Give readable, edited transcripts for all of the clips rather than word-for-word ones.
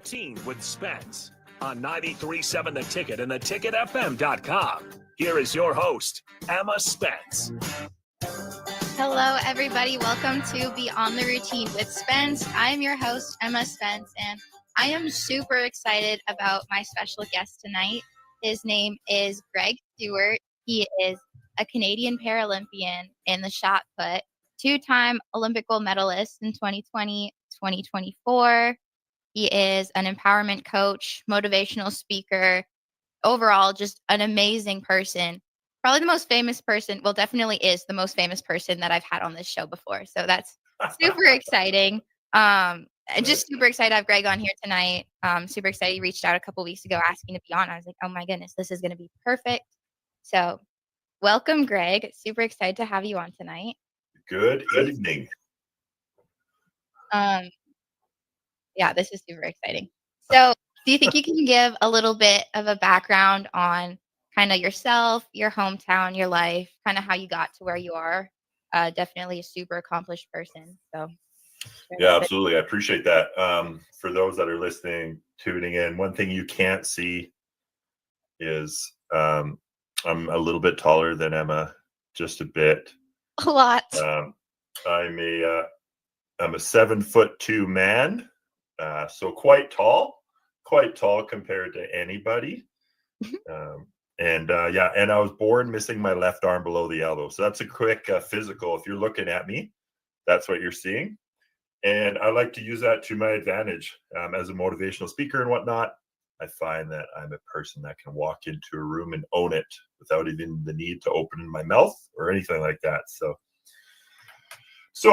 Routine with Spence on 93.7 The Ticket and theticketfm.com. Here is your host, Emma Spence. Hello, everybody. Welcome to Be on the Routine with Spence. I am your host, Emma Spence, and I am super excited about my special guest tonight. His name is Greg Stewart. He is a Canadian Paralympian in the shot put, two-time Olympic gold medalist in 2020, 2024. He is an empowerment coach, motivational speaker, overall just an amazing person. Probably the most famous person, well, definitely is the most famous person that I've had on this show before. So that's super exciting. And just super excited to have Greg on here tonight. Super excited. He reached out a couple weeks ago asking to be on. I was like, oh my goodness, this is going to be perfect. So welcome, Greg. Super excited to have you on tonight. Good evening. Yeah, this is super exciting. So do you think you can give a little bit of a background on kind of yourself, your hometown, your life, kind of how you got to where you are? Definitely a super accomplished person. So yeah, absolutely. I appreciate that. For those that are listening, tuning in, one thing you can't see is I'm a little bit taller than Emma, just a bit. A lot. I'm a 7'2" man, so quite tall compared to anybody. And I was born missing my left arm below the elbow. So that's a quick physical. If you're looking at me, that's what you're seeing. And I like to use that to my advantage as a motivational speaker and whatnot. I find that I'm a person that can walk into a room and own it without even the need to open my mouth or anything like that. So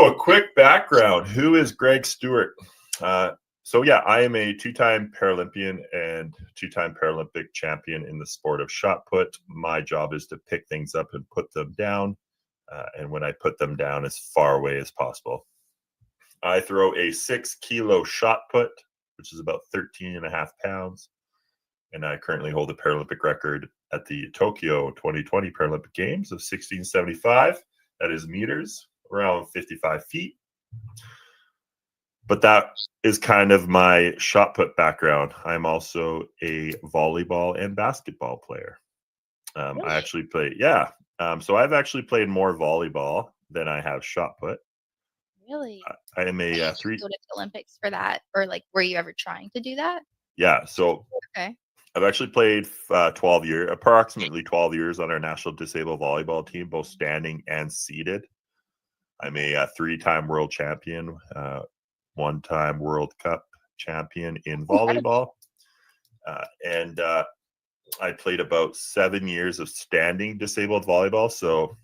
a quick background. Who is Greg Stewart? I am a two-time Paralympian and two-time Paralympic champion in the sport of shot put. My job is to pick things up and put them down. And when I put them down, as far away as possible. I throw a 6-kilo shot put, which is about 13.5 pounds. And I currently hold the Paralympic record at the Tokyo 2020 Paralympic Games of 1675. That is meters, around 55 feet. But that is kind of my shot put background. I'm also a volleyball and basketball player. Really? I actually play, so I've actually played more volleyball than I have shot put. Really? I am a Did you go to the Olympics for that? Or were you ever trying to do that? Yeah, so okay. I've actually played approximately 12 years on our national disabled volleyball team, both standing and seated. I'm a 3-time world champion, 1-time World Cup champion in volleyball. And I played about 7 years of standing disabled volleyball, so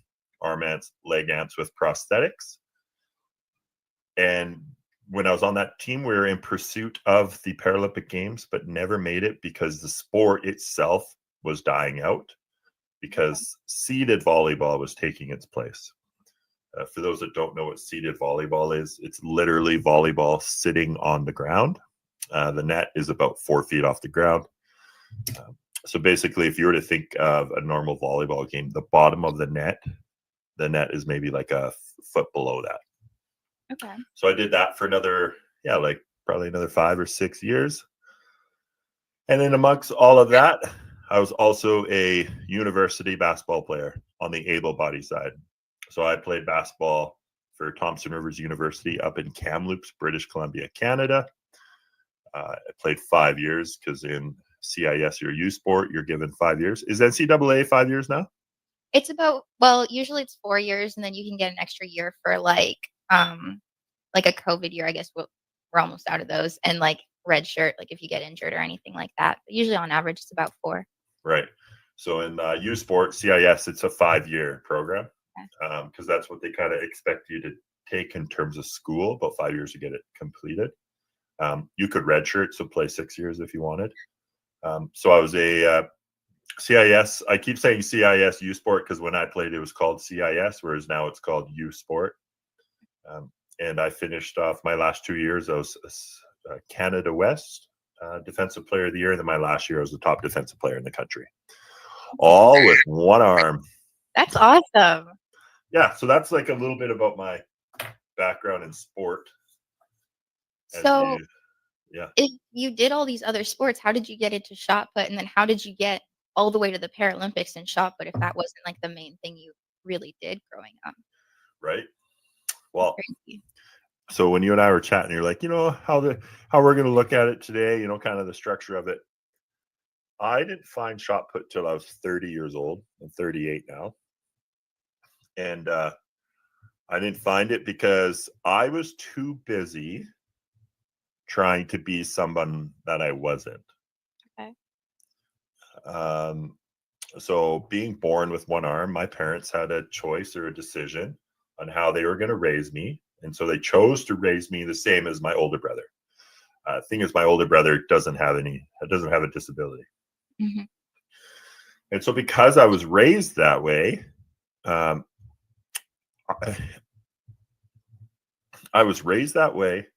arm ants, leg ants with prosthetics. And when I was on that team, we were in pursuit of the Paralympic Games, but never made it because the sport itself was dying out because seated volleyball was taking its place. For those that don't know what seated volleyball is, it's literally volleyball sitting on the ground. The net is about 4 feet off the ground. So basically, if you were to think of a normal volleyball game, the bottom of the net is maybe like a foot below that. Okay. So I did that for probably another 5 or 6 years. And then amongst all of that, I was also a university basketball player on the able-bodied side. So I played basketball for Thompson Rivers University up in Kamloops, British Columbia, Canada. I played 5 years because in CIS or U Sport, you're given 5 years. Is NCAA 5 years now? It's usually it's 4 years, and then you can get an extra year for a COVID year. I guess we're almost out of those, and red shirt, if you get injured or anything like that. But usually on average, it's about 4. Right. So in U Sport, CIS, it's a 5-year program because that's what they kind of expect you to take in terms of school, about 5 years to get it completed. You could redshirt, so play 6 years if you wanted. So I was a CIS. I keep saying CIS U Sport because when I played, it was called CIS, whereas now it's called U Sport. And I finished off my last 2 years. I was Canada West Defensive Player of the Year, and then my last year I was the top defensive player in the country, all with one arm. That's awesome. Yeah, so that's a little bit about my background in sport. So Yeah. if you did all these other sports, how did you get into shot put? And then how did you get all the way to the Paralympics in shot put if that wasn't like the main thing you really did growing up? Right. That's Well, crazy. so when you and I were chatting, you're like, how we're going to look at it today, kind of the structure of it. I didn't find shot put till I was 30 years old. I'm 38 now. And I didn't find it because I was too busy trying to be someone that I wasn't. Okay. So being born with one arm, my parents had a choice or a decision on how they were going to raise me. And so they chose to raise me the same as my older brother. Thing is, my older brother doesn't have a disability. Hmm. And so because I was raised that way, um, I was raised that way,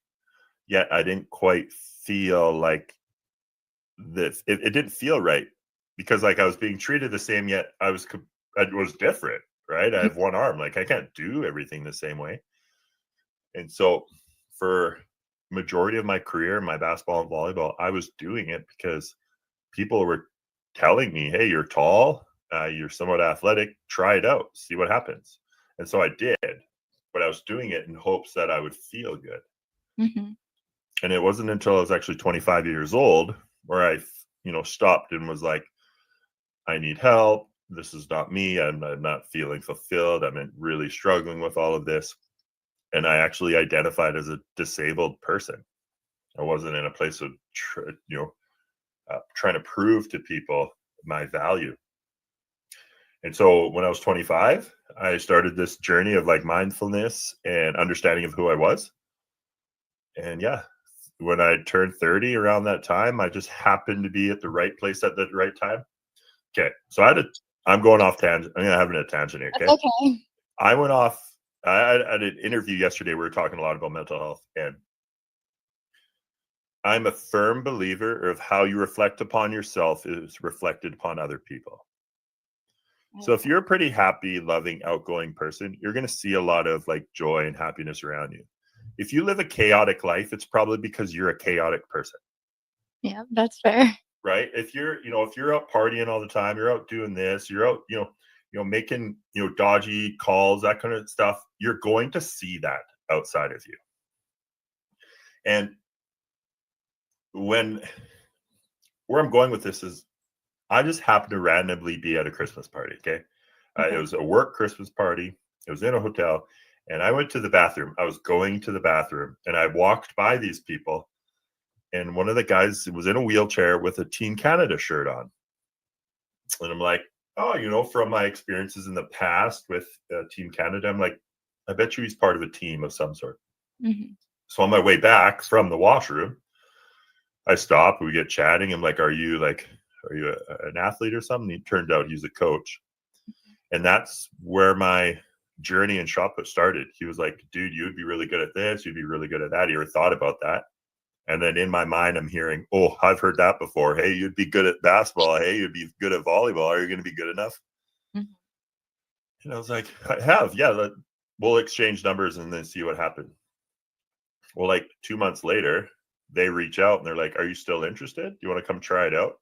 yet I didn't quite feel like this. It didn't feel right because like I was being treated the same, yet I was different, right? I have one arm, like I can't do everything the same way. And so for majority of my career, my basketball and volleyball, I was doing it because people were telling me, hey, you're tall, you're somewhat athletic, try it out, see what happens. And so I did, but I was doing it in hopes that I would feel good. Hmm. And it wasn't until I was actually 25 years old where I, stopped and was like, I need help. This is not me. I'm not feeling fulfilled. I'm really struggling with all of this. And I actually identified as a disabled person. I wasn't in a place of, trying to prove to people my value. And so when I was 25, I started this journey of like mindfulness and understanding of who I was. And yeah, when I turned 30 around that time, I just happened to be at the right place at the right time. Okay. So I'm going off tangent. I'm having a tangent here. That's Okay. okay. I went off. I did an interview yesterday. We were talking a lot about mental health, and I'm a firm believer of how you reflect upon yourself is reflected upon other people. So if you're a pretty happy, loving, outgoing person, you're going to see a lot of like joy and happiness around you. If you live a chaotic life, it's probably because you're a chaotic person, Yeah, that's fair. right? If you're out partying all the time, you're out doing this, you're out, making, dodgy calls, that kind of stuff, you're going to see that outside of you. And where I'm going with this is I just happened to randomly be at a Christmas party. Okay. It was a work Christmas party. It was in a hotel. And I went to the bathroom. I was going to the bathroom and I walked by these people. And one of the guys was in a wheelchair with a Team Canada shirt on. And I'm like, oh, from my experiences in the past with Team Canada, I'm like, I bet you he's part of a team of some sort. Hmm. So on my way back from the washroom, I stop. We get chatting. I'm like, are you an athlete or something? He turned out he's a coach. And that's where my journey in shot put started. He was like, dude, you'd be really good at this. You'd be really good at that. You ever thought about that? And then in my mind, I'm hearing, oh, I've heard that before. Hey, you'd be good at basketball. Hey, you'd be good at volleyball. Are you going to be good enough? Hmm. And I was like, I have. Yeah, we'll exchange numbers and then see what happened. Well, like 2 months later, they reach out and they're like, are you still interested? Do you want to come try it out?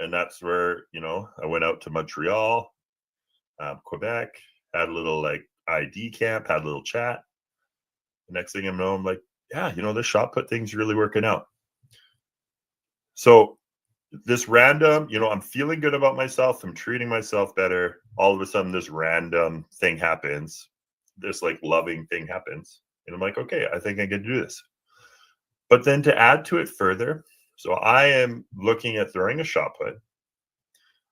And that's where, I went out to Montreal, Quebec, had a little like ID camp, had a little chat. The next thing I know, I'm like, yeah, this shot put thing's really working out. So this random, I'm feeling good about myself. I'm treating myself better. All of a sudden, this random thing happens. This like loving thing happens. And I'm like, okay, I think I can do this. But then to add to it further, so I am looking at throwing a shot put.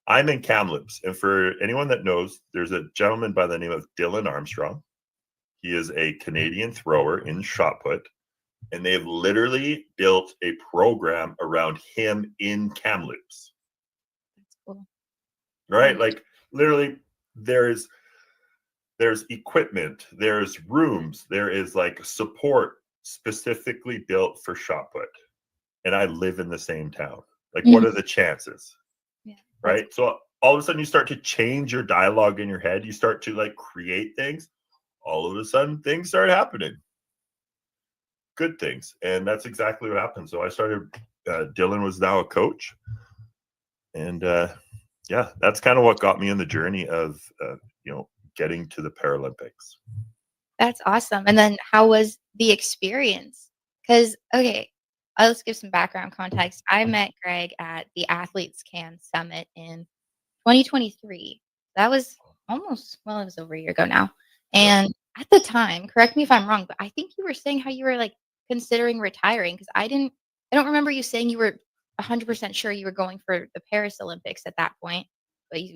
I'm in Kamloops. And for anyone that knows, there's a gentleman by the name of Dylan Armstrong. He is a Canadian thrower in shot put. And they've literally built a program around him in Kamloops. That's cool. Right? Yeah. Like literally there's equipment, there's rooms, there is like support specifically built for shot put. And I live in the same town. Like, what are the chances? Yeah. Right? So all of a sudden you start to change your dialogue in your head. You start to like create things. All of a sudden things start happening. good things. And that's exactly what happened. So I started, Dylan was now a coach. And yeah, that's kind of what got me in the journey of, getting to the Paralympics. That's awesome. And then how was the experience? Because, okay, let's give some background context. I met Greg at the Athletes Can Summit in 2023. That was it was over a year ago now. And at the time, correct me if I'm wrong, but I think you were saying how you were like considering retiring because I don't remember you saying you were 100% sure you were going for the Paris Olympics at that point. But was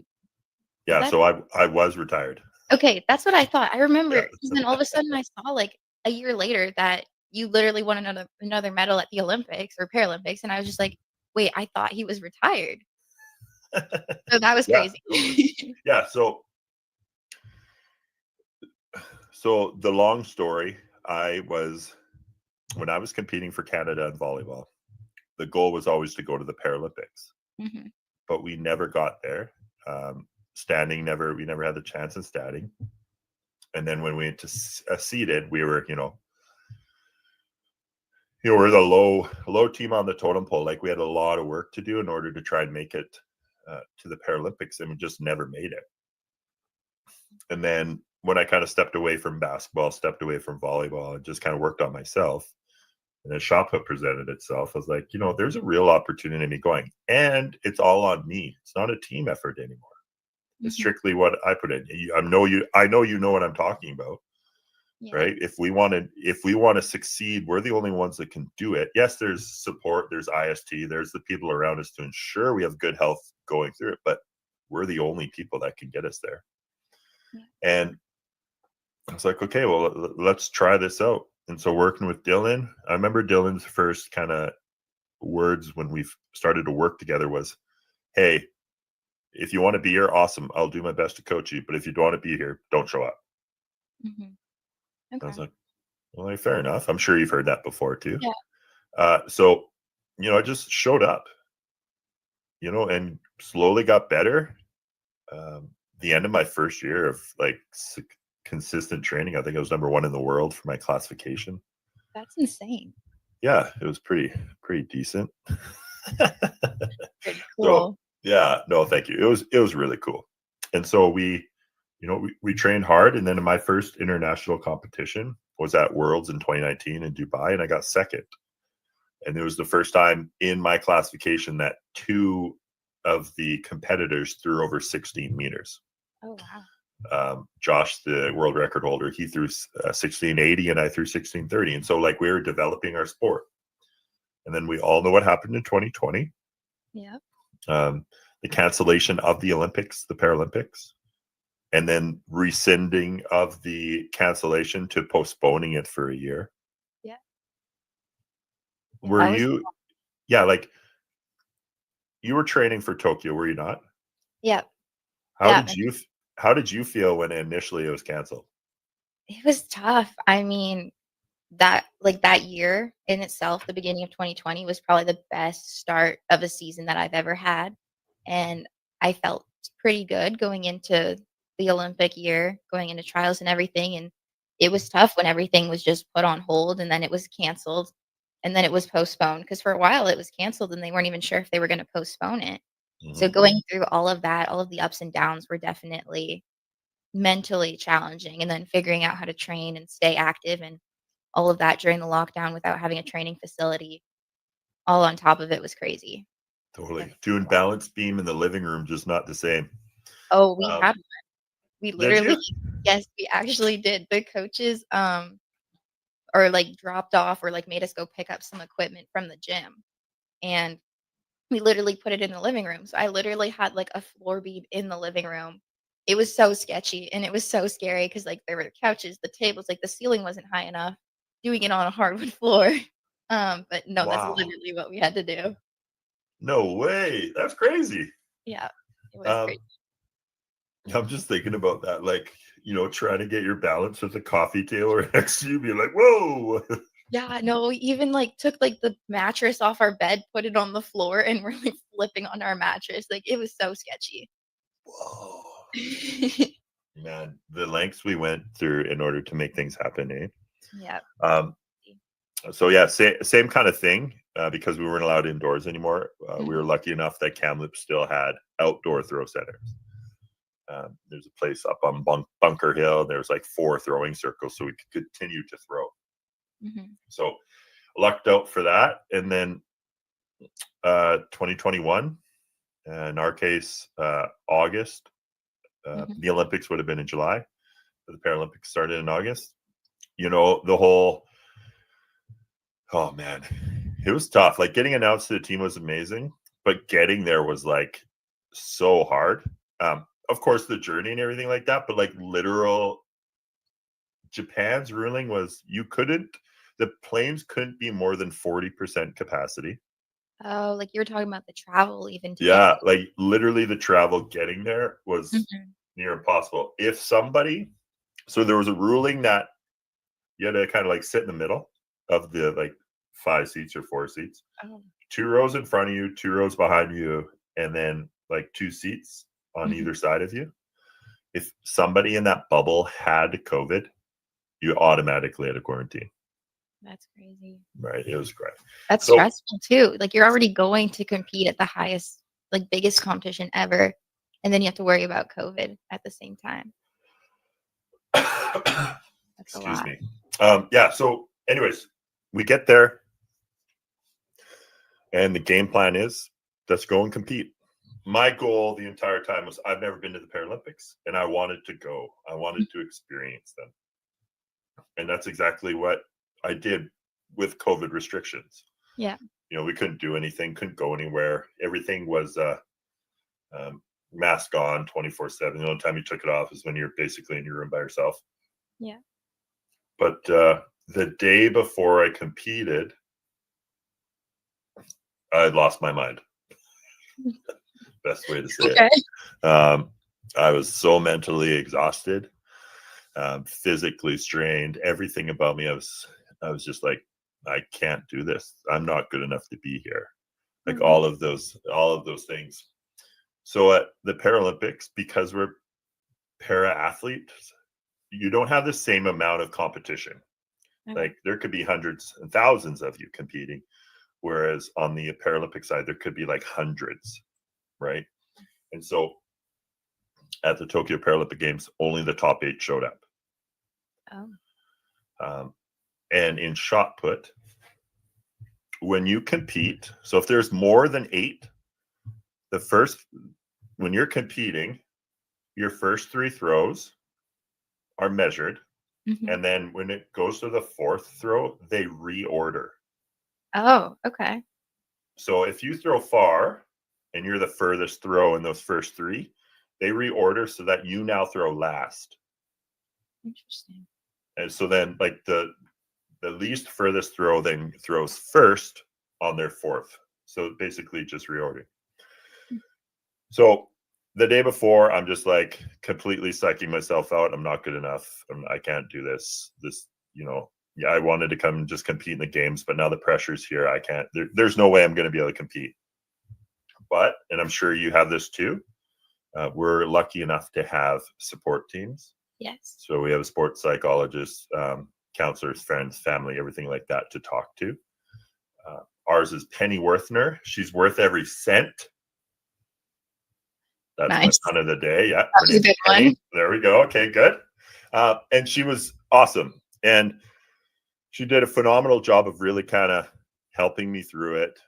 Yeah, that so I was retired. okay? That's what I thought. I remember, Yeah. and then all of a sudden I saw like a year later that you literally won another medal at the Olympics or Paralympics, and I was just like, wait, I thought he was retired. So that was Yeah, crazy. totally. Yeah, so the long story, when I was competing for Canada in volleyball, the goal was always to go to the Paralympics, Mhm. but we never got there. We never had the chance in standing. And then when we went to seeded, we were, we're the low team on the totem pole. Like we had a lot of work to do in order to try and make it to the Paralympics, and we just never made it. And then when I kind of stepped away from basketball, stepped away from volleyball, and just kind of worked on myself, and then shot put presented itself, I was like, there's a real opportunity in me going, and it's all on me. It's not a team effort anymore. It's Mhm. strictly what I put in. I know you know what I'm talking about. Yeah. Right? If we want to succeed, we're the only ones that can do it. Yes, there's support, there's IST, there's the people around us to ensure we have good health going through it, but we're the only people that can get us there. Yeah. And I was like, okay, well, let's try this out. And so working with Dylan, I remember Dylan's first kind of words when we started to work together was, hey, if you want to be here, awesome. I'll do my best to coach you. But if you don't want to be here, don't show up. Mhm. I was Okay. like, well, fair enough. I'm sure you've heard that before too. Yeah. So, I just showed up, and slowly got better. The end of my first year of like consistent training, I think I was number 1 in the world for my classification. That's insane. Yeah, it was pretty decent. Pretty So cool. yeah, no, thank you. It was really cool. And so we trained hard, and then in my first international competition was at Worlds in 2019 in Dubai, and I got second. And it was the first time in my classification that 2 of the competitors threw over 16 meters. Oh, wow. Josh, the world record holder, he threw 1680 and I threw 1630. And so like we were developing our sport. And then we all know what happened in 2020. Yeah. The cancellation of the Olympics, the Paralympics, and then rescinding of the cancellation to postponing it for a year. Yeah. Were you, yeah, like you were training for Tokyo, were you not? Yeah. How Yeah. did you feel when initially it was canceled? It was tough. I mean, that year in itself, the beginning of 2020 was probably the best start of a season that I've ever had. And I felt pretty good going into the Olympic year, going into trials and everything. And it was tough when everything was just put on hold and then it was canceled and then it was postponed because for a while it was canceled and they weren't even sure if they were going to postpone it. So Mhm. going through all of that, all of the ups and downs were definitely mentally challenging and then figuring out how to train and stay active and all of that during the lockdown without having a training facility, all on top of it was crazy. Totally. Definitely Doing a lot. balance beam in the living room just not the same. Oh, we Um, had we did literally you? yes, we actually did. The coaches, or, like, dropped off or, like, made us go pick up some equipment from the gym, and we literally put it in the living room. So I literally had, like, a floor bead in the living room. It was so sketchy, and it was so scary because like, there were the couches, the tables, like, the ceiling wasn't high enough, doing it on a hardwood floor. But no, that's Wow. literally what we had to do. No way. That's crazy. Yeah, it was Um, crazy. I'm just thinking about that, like, trying to get your balance with a coffee table right next to you, be like, whoa. Yeah, no, we even, like, took, like, the mattress off our bed, put it on the floor, and we're, like, flipping on our mattress, like, it was so sketchy. Whoa. Man, the lengths we went through in order to make things happen, eh? Yeah. Um, So yeah, same kind of thing. Because we weren't allowed indoors anymore, we were lucky enough that Kamloops still had outdoor throw centers. There's a place up on Bunker Hill. There's like 4 throwing circles, so we could continue to throw. So lucked out for that. And then 2021, in our case, August. The Olympics would have been in July, but the Paralympics started in August. You know, the whole, oh man, it was tough. Like getting announced to the team was amazing, but getting there was like so hard. Of course, the journey and everything like that, but like literal Japan's ruling was the planes couldn't be more than 40% capacity. Oh, like you were talking about the travel even to Yeah, get like literally the travel getting there was near impossible. So there was a ruling that you had to kind of like sit in the middle of the like 5 seats or 4 seats. 2 rows in front of you, 2 rows behind you, and then like 2 seats on either side of you. If somebody in that bubble had COVID, you automatically had a quarantine. That's crazy. Right. It was great. That's stressful too. Like you're already going to compete at the highest, like biggest competition ever. And then you have to worry about COVID at the same time. That's Excuse me. Yeah. So anyways, we get there and the game plan is let's go and compete. My goal the entire time was I've never been to the Paralympics and I wanted to go. I wanted to experience them. And that's exactly what I did with COVID restrictions. Yeah. You know, we couldn't do anything, couldn't go anywhere. Everything was mask on 24/7. The only time you took it off is when you're basically in your room by yourself. Yeah. But the day before I competed, I lost my mind. Best way to say it. I was so mentally exhausted, physically strained. Everything about me, I was just like, I can't do this. I'm not good enough to be here. Like all of those things. So at the Paralympics, because we're para athletes, you don't have the same amount of competition. Like there could be hundreds and thousands of you competing, whereas on the Paralympic side, there could be like hundreds, right? And so at the Tokyo Paralympic Games, only the top 8 showed up. And in shot put, when you compete, so if there's more than 8, when you're competing, your first 3 throws are measured. And then when it goes to the 4th throw, they reorder. Oh, okay. So if you throw far and you're the furthest throw in those first 3, they reorder so that you now throw last. Interesting. And so then like the least furthest throw then throws first on their 4th. So basically just reordering. So the day before, I'm just like completely psyching myself out. I'm not good enough. I can't do this. Yeah, I wanted to come and just compete in the games, but now the pressure's here. I can't. There's no way I'm going to be able to compete. But, and I'm sure you have this too, we're lucky enough to have support teams. Yes. So we have a sports psychologist, counselors, friends, family, everything like that to talk to. Ours is Penny Worthner. She's worth every cent. That's nice. My son of the day. Yeah. That's a good one. There we go. Okay, good. And she was awesome. And she did a phenomenal job of really kind of helping me through it,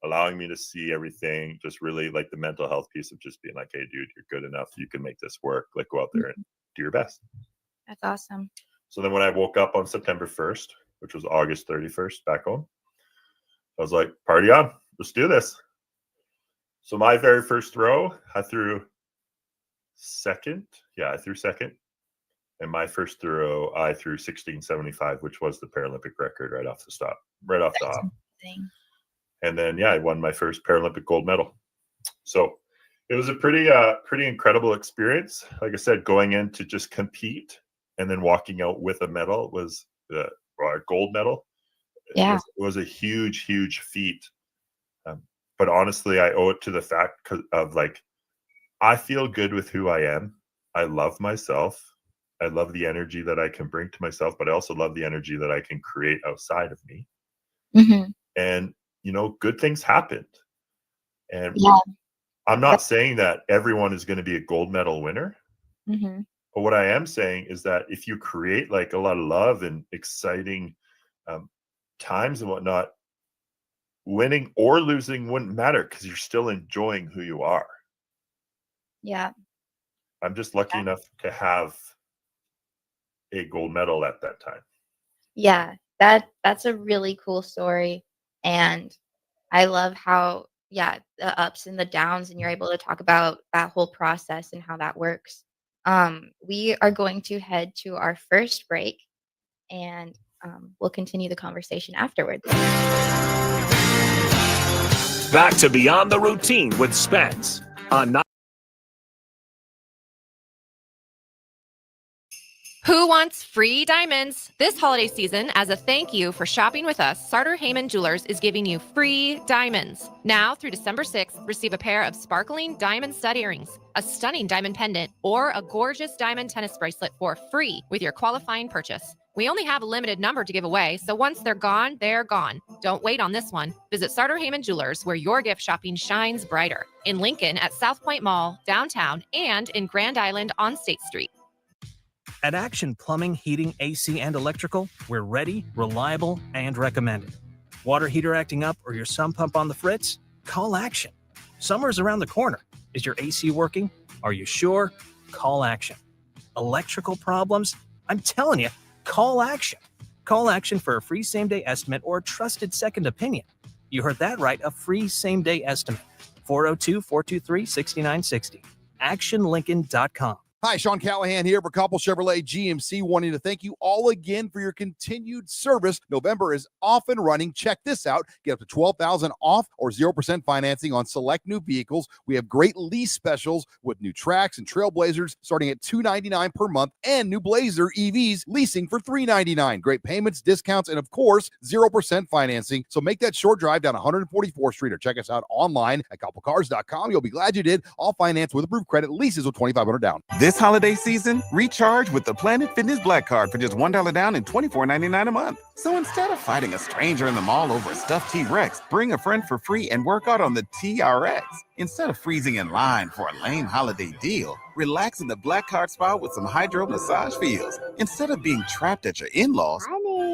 allowing me to see everything, just really like the mental health piece of just being like, hey, dude, you're good enough. You can make this work. Like go out there and do your best. That's awesome. So then when I woke up on September 1st, which was August 31st back home, I was like, party on. Let's do this. So my very first throw, I threw second. Yeah, I threw second. And my first throw, I threw 16.75, which was the Paralympic record right off the hop. And then, yeah, I won my first Paralympic gold medal. So it was a pretty incredible experience. Like I said, going in to just compete and then walking out with a medal was a gold medal. Yeah. It was a huge, huge feat. But honestly, I owe it to the fact of like, I feel good with who I am. I love myself. I love the energy that I can bring to myself, but I also love the energy that I can create outside of me. Mm-hmm. And, good things happened. And Yeah. I'm not saying that everyone is going to be a gold medal winner. Mm-hmm. But what I am saying is that if you create like a lot of love and exciting times and whatnot, winning or losing wouldn't matter because you're still enjoying who you are. Yeah. I'm just lucky enough to have a gold medal at that time. Yeah, that's a really cool story, and I love how, yeah, the ups and the downs, and you're able to talk about that whole process and how that works. We are going to head to our first break, and we'll continue the conversation afterwards. Back to Beyond the Routine with Spence on Who wants free diamonds? This holiday season, as a thank you for shopping with us, Sartor Heyman Jewelers is giving you free diamonds. Now through December 6th, receive a pair of sparkling diamond stud earrings, a stunning diamond pendant, or a gorgeous diamond tennis bracelet for free with your qualifying purchase. We only have a limited number to give away, so once they're gone, they're gone. Don't wait on this one. Visit Sartor Heyman Jewelers, where your gift shopping shines brighter. In Lincoln at South Point Mall, downtown, and in Grand Island on State Street. At Action Plumbing, Heating, AC, and Electrical, we're ready, reliable, and recommended. Water heater acting up or your sump pump on the fritz? Call Action. Summer's around the corner. Is your AC working? Are you sure? Call Action. Electrical problems? I'm telling you, call Action. Call Action for a free same-day estimate or a trusted second opinion. You heard that right, a free same-day estimate. 402-423-6960. ActionLincoln.com. Hi, Sean Callahan here for Coppell Chevrolet GMC, wanting to thank you all again for your continued service. November is off and running. Check this out. Get up to $12,000 off or 0% financing on select new vehicles. We have great lease specials with new Trax and Trailblazers starting at $299 per month and new Blazer EVs leasing for $399. Great payments, discounts, and of course, 0% financing. So make that short drive down 144th Street or check us out online at CoppellCars.com. You'll be glad you did. All finance with approved credit, leases with $2,500 down. This holiday season, recharge with the Planet Fitness Black Card for just $1 down and $24.99 a month. So instead of fighting a stranger in the mall over a stuffed T-Rex, bring a friend for free and work out on the TRX. Instead of freezing in line for a lame holiday deal, relax in the Black Card spa with some hydro massage feels. Instead of being trapped at your in-laws,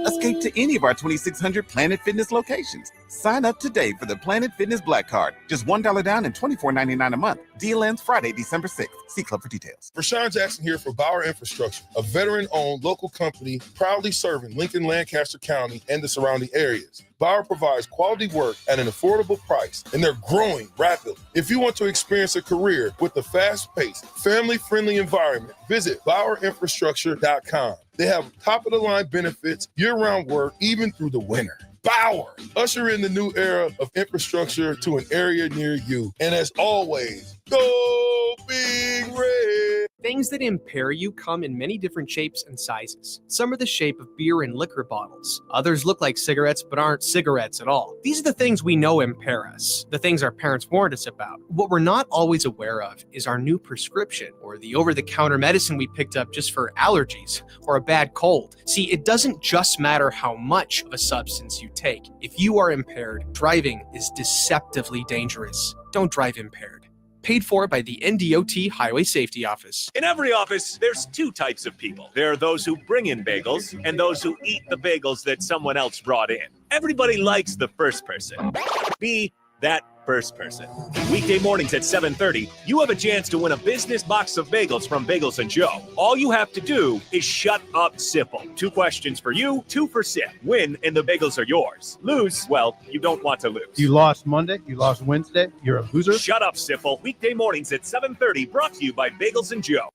escape to any of our 2,600 Planet Fitness locations. Sign up today for the Planet Fitness Black Card. Just $1 down and $24.99 a month. Deal ends Friday, December 6th. See Club for details. Rashawn Jackson here for Bauer Infrastructure, a veteran-owned local company proudly serving Lincoln, Lancaster County, and the surrounding areas. Bauer provides quality work at an affordable price, and they're growing rapidly. If you want to experience a career with a fast-paced, family-friendly environment, visit BauerInfrastructure.com. They have top-of-the-line benefits, year-round work, even through the winter. Bauer, usher in the new era of infrastructure to an area near you. And as always, go Big Red! Things that impair you come in many different shapes and sizes. Some are the shape of beer and liquor bottles. Others look like cigarettes but aren't cigarettes at all. These are the things we know impair us, the things our parents warned us about. What we're not always aware of is our new prescription or the over-the-counter medicine we picked up just for allergies or a bad cold. See, it doesn't just matter how much of a substance you take. If you are impaired, driving is deceptively dangerous. Don't drive impaired. Paid for by the NDOT Highway Safety Office. In every office, there's two types of people. There are those who bring in bagels and those who eat the bagels that someone else brought in. Everybody likes the first person. Be that first person. Weekday mornings at 7:30, you have a chance to win a business box of bagels from Bagels & Joe. All you have to do is shut up, Sipple. 2 questions for you, 2 for Sip. Win, and the bagels are yours. Lose, well, you don't want to lose. You lost Monday, you lost Wednesday, you're a loser. Shut up, Sipple. Weekday mornings at 7:30, brought to you by Bagels & Joe.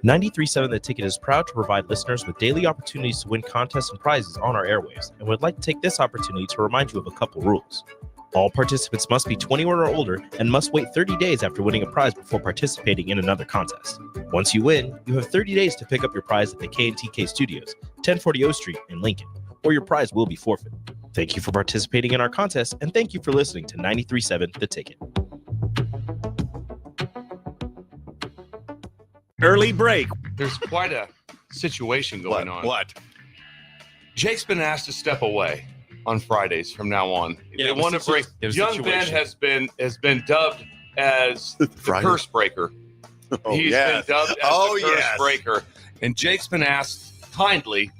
93.7 The Ticket is proud to provide listeners with daily opportunities to win contests and prizes on our airwaves, and would like to take this opportunity to remind you of a couple rules. All participants must be 21 or older and must wait 30 days after winning a prize before participating in another contest. Once you win, you have 30 days to pick up your prize at the K&TK Studios, 1040 O Street in Lincoln, or your prize will be forfeited. Thank you for participating in our contest, and thank you for listening to 93.7 The Ticket. Early break. There's quite a situation going on. What? Jake's been asked to step away. on Fridays from now on. They want to break. Young Ben situation. has been dubbed as the curse breaker. He's been dubbed as the curse breaker, and Jake's been asked kindly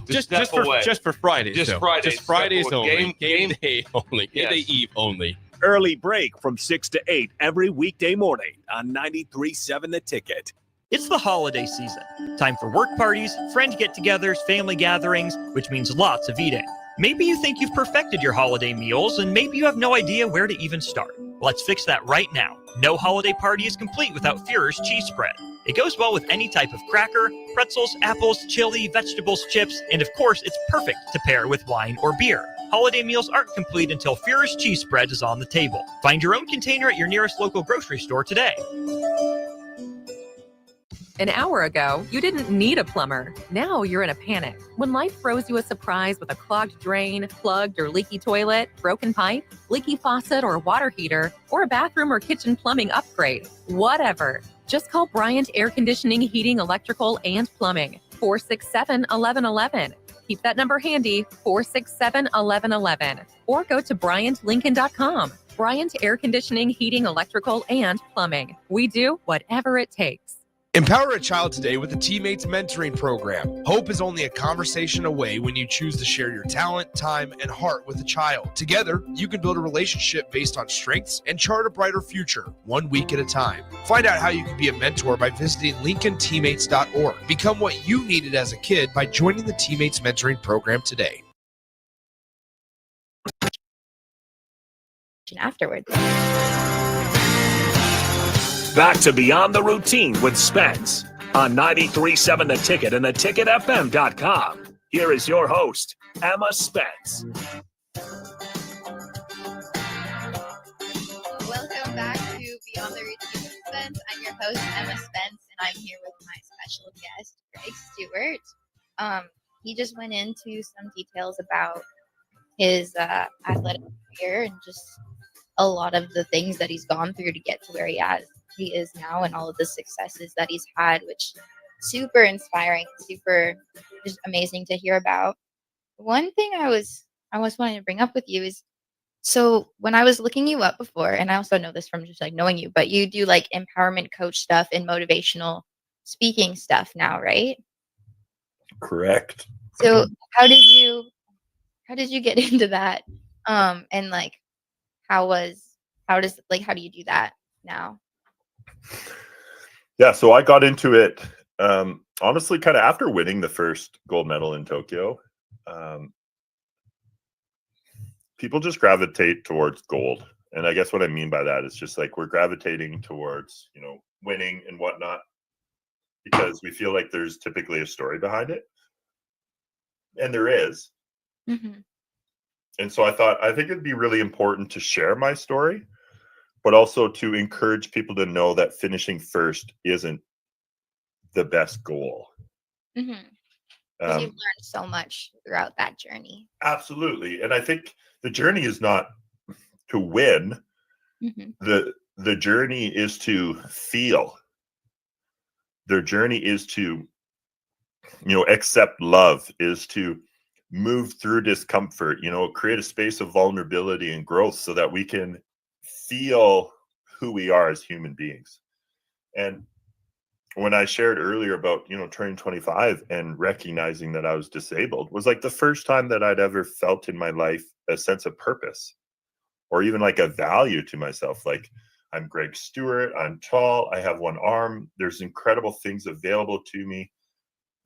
to step away. Just for Fridays. Just though. Fridays. Just Fridays Step away. only. Game day only. Game day eve only. Early break from 6 to 8 every weekday morning on 93.7 The Ticket. It's the holiday season. Time for work parties, friend get-togethers, family gatherings, which means lots of eating. Maybe you think you've perfected your holiday meals, and maybe you have no idea where to even start. Let's fix that right now. No holiday party is complete without Führer's cheese spread. It goes well with any type of cracker, pretzels, apples, chili, vegetables, chips, and of course, it's perfect to pair with wine or beer. Holiday meals aren't complete until Führer's cheese spread is on the table. Find your own container at your nearest local grocery store today. An hour ago, you didn't need a plumber. Now you're in a panic. When life throws you a surprise with a clogged drain, plugged or leaky toilet, broken pipe, leaky faucet or water heater, or a bathroom or kitchen plumbing upgrade, whatever. Just call Bryant Air Conditioning, Heating, Electrical, and Plumbing. 467-1111. Keep that number handy, 467-1111. Or go to BryantLincoln.com. Bryant Air Conditioning, Heating, Electrical, and Plumbing. We do whatever it takes. Empower a child today with the Teammates Mentoring Program. Hope is only a conversation away when you choose to share your talent, time, and heart with a child. Together, you can build a relationship based on strengths and chart a brighter future, 1 week at a time. Find out how you can be a mentor by visiting LincolnTeammates.org. Become what you needed as a kid by joining the Teammates Mentoring Program today. Afterwards. Back to Beyond the Routine with Spence on 93.7 The Ticket and theticketfm.com. Here is your host, Emma Spence. Welcome back to Beyond the Routine with Spence. I'm your host, Emma Spence, and I'm here with my special guest, Greg Stewart. He just went into some details about his athletic career and just a lot of the things that he's gone through to get to where he is now, and all of the successes that he's had, which super inspiring, super just amazing to hear about. One thing I was wanting to bring up with you is, so when I was looking you up before, and I also know this from just like knowing you, but you do like empowerment coach stuff and motivational speaking stuff now, right? Correct. So how did you get into that? And like how do you do that now? Yeah, so I got into it honestly kind of after winning the first gold medal in Tokyo. People just gravitate towards gold. And I guess what I mean by that is just like we're gravitating towards, winning and whatnot because we feel like there's typically a story behind it. And there is. Mm-hmm. And so I think it'd be really important to share my story, but also to encourage people to know that finishing first isn't the best goal. Mm-hmm. Because you've learned so much throughout that journey. Absolutely. And I think the journey is not to win. Mm-hmm. The journey is to feel. The journey is to, accept love, is to move through discomfort, create a space of vulnerability and growth so that we can feel who we are as human beings. And when I shared earlier about, turning 25 and recognizing that I was disabled was like the first time that I'd ever felt in my life a sense of purpose or even like a value to myself. Like, I'm Greg Stewart, I'm tall, I have one arm, there's incredible things available to me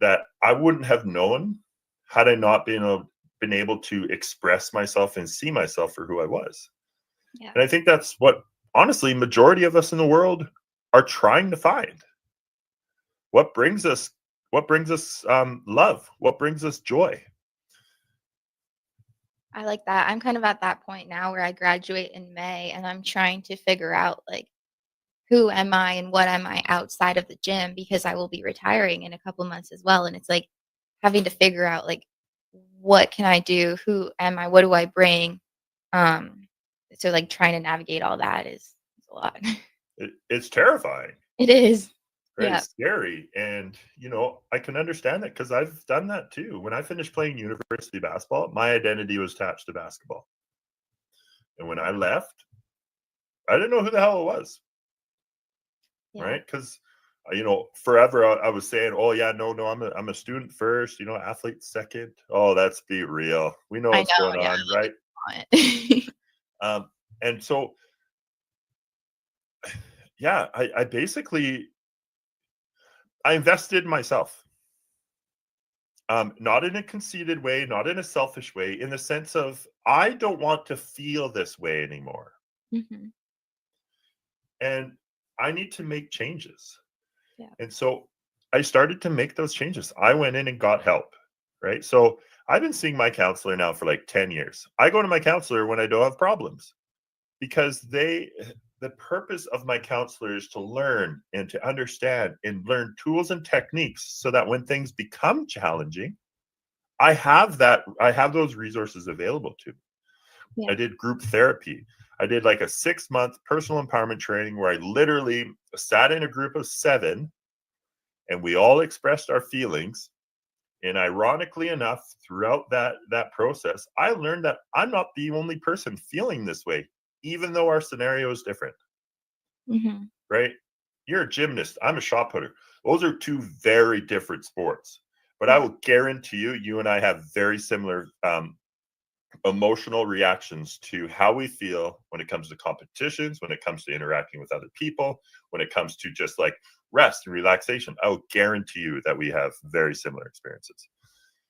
that I wouldn't have known had I not been able to express myself and see myself for who I was. Yeah. And I think that's what, honestly, majority of us in the world are trying to find. What brings us love? What brings us joy? I like that. I'm kind of at that point now where I graduate in May and I'm trying to figure out like, who am I and what am I outside of the gym, because I will be retiring in a couple months as well. And it's like having to figure out like, what can I do? Who am I? What do I bring? So like trying to navigate all that is a lot. It's terrifying. It is. right? Yeah. It's scary. And, I can understand that because I've done that too. When I finished playing university basketball, my identity was attached to basketball. And when I left, I didn't know who the hell it was. Yeah. Right? Because, forever I was saying, oh, yeah, no, I'm a student first, athlete second. Oh, let's be real. We know I what's know. going Yeah. on, right? And so, yeah, I basically, I invested in myself. Not in a conceited way, not in a selfish way, in the sense of I don't want to feel this way anymore. hmm And I need to make changes. Yeah. And so I started to make those changes. I went in and got help, right? So I've been seeing my counselor now for like 10 years. I go to my counselor when I don't have problems because the purpose of my counselor is to learn and to understand and learn tools and techniques so that when things become challenging, I have those resources available to me. Yeah. I did group therapy. I did like a 6-month personal empowerment training where I literally sat in a group of 7 and we all expressed our feelings. And ironically enough, throughout that process, I learned that I'm not the only person feeling this way, even though our scenario is different. hmm Right? You're a gymnast. I'm a shot putter. Those are 2 very different sports. But I will guarantee you and I have very similar emotional reactions to how we feel when it comes to competitions, when it comes to interacting with other people, when it comes to just like rest and relaxation. I will guarantee you that we have very similar experiences.